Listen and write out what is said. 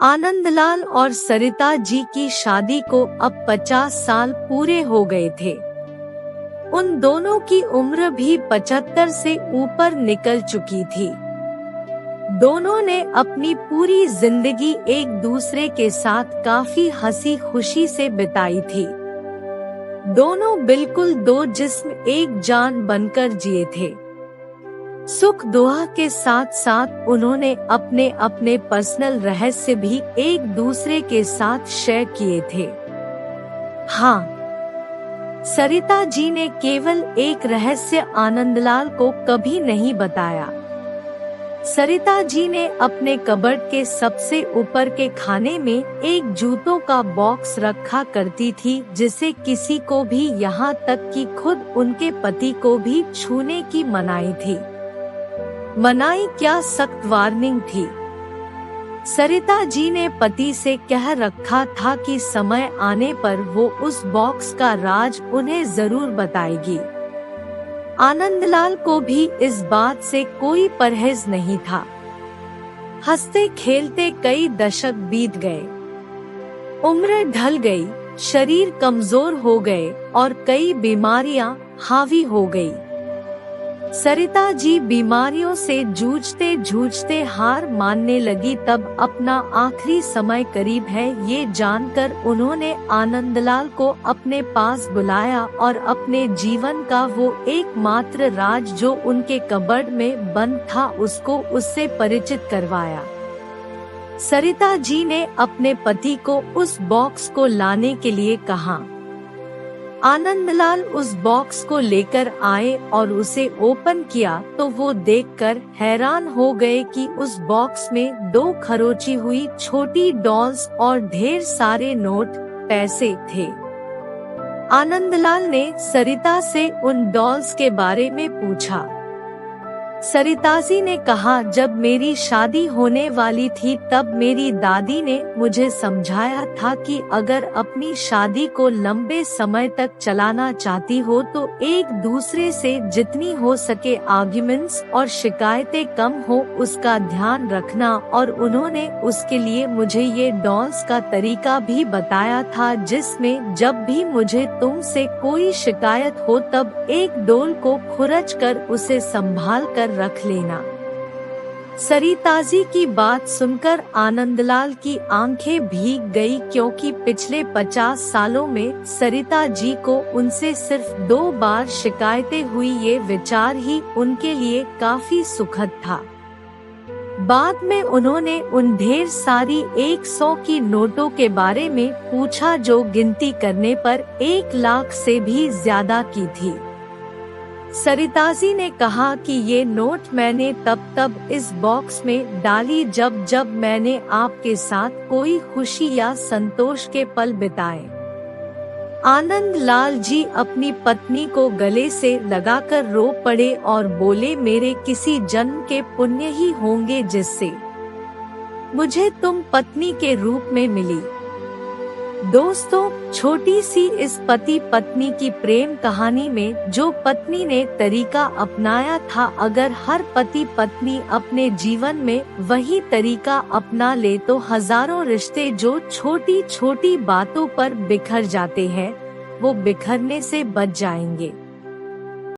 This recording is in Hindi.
आनंदलाल और सरिता जी की शादी को अब 50 साल पूरे हो गए थे। उन दोनों की उम्र भी 75 से ऊपर निकल चुकी थी। दोनों ने अपनी पूरी जिंदगी एक दूसरे के साथ काफी हंसी खुशी से बिताई थी। दोनों बिल्कुल दो जिस्म एक जान बनकर जिए थे। सुख दुआ के साथ साथ उन्होंने अपने अपने पर्सनल रहस्य भी एक दूसरे के साथ शेयर किए थे। हाँ, सरिता जी ने केवल एक रहस्य आनंदलाल को कभी नहीं बताया। सरिता जी ने अपने कबर्ड के सबसे ऊपर के खाने में एक जूतों का बॉक्स रखा करती थी, जिसे किसी को भी यहाँ तक कि खुद उनके पति को भी छूने की मनाही थी। मनाही क्या, सख्त वार्निंग थी। सरिता जी ने पति से कह रखा था कि समय आने पर वो उस बॉक्स का राज उन्हें जरूर बताएगी। आनंदलाल को भी इस बात से कोई परहेज नहीं था। हंसते खेलते कई दशक बीत गए, उम्र ढल गई, शरीर कमजोर हो गए और कई बीमारियां हावी हो गई। सरिता जी बीमारियों से जूझते जूझते हार मानने लगी। तब अपना आखिरी समय करीब है ये जानकर उन्होंने आनंदलाल को अपने पास बुलाया और अपने जीवन का वो एकमात्र राज जो उनके कबर्ड में बंद था उसको उससे परिचित करवाया। सरिता जी ने अपने पति को उस बॉक्स को लाने के लिए कहा। आनंदलाल उस बॉक्स को लेकर आए और उसे ओपन किया तो वो देखकर हैरान हो गए कि उस बॉक्स में 2 खरोची हुई छोटी डॉल्स और ढेर सारे नोट पैसे थे। आनंदलाल ने सरिता से उन डॉल्स के बारे में पूछा। सरिता जी ने कहा, जब मेरी शादी होने वाली थी तब मेरी दादी ने मुझे समझाया था कि अगर अपनी शादी को लंबे समय तक चलाना चाहती हो तो एक दूसरे से जितनी हो सके आर्ग्यूमेंट्स और शिकायतें कम हो उसका ध्यान रखना, और उन्होंने उसके लिए मुझे ये डॉल्स का तरीका भी बताया था जिसमें जब भी मुझे तुमसे कोई शिकायत हो तब एक डोल को खुरच कर उसे संभाल कर रख लेना। सरिता जी की बात सुनकर आनंदलाल की आंखें भीग गई, क्योंकि पिछले 50 सालों में सरिता जी को उनसे सिर्फ 2 बार शिकायतें हुई। ये विचार ही उनके लिए काफी सुखद था। बाद में उन्होंने उन ढेर सारी 100 की नोटों के बारे में पूछा जो गिनती करने पर 1 लाख से भी ज्यादा की थी। सरिता जी ने कहा कि ये नोट मैंने तब इस बॉक्स में डाली जब मैंने आपके साथ कोई खुशी या संतोष के पल बिताए। आनंदलाल जी अपनी पत्नी को गले से लगाकर रो पड़े और बोले, मेरे किसी जन्म के पुण्य ही होंगे जिससे मुझे तुम पत्नी के रूप में मिली। दोस्तों, छोटी सी इस पति पत्नी की प्रेम कहानी में जो पत्नी ने तरीका अपनाया था, अगर हर पति पत्नी अपने जीवन में वही तरीका अपना ले तो हजारों रिश्ते जो छोटी छोटी बातों पर बिखर जाते हैं वो बिखरने से बच जाएंगे।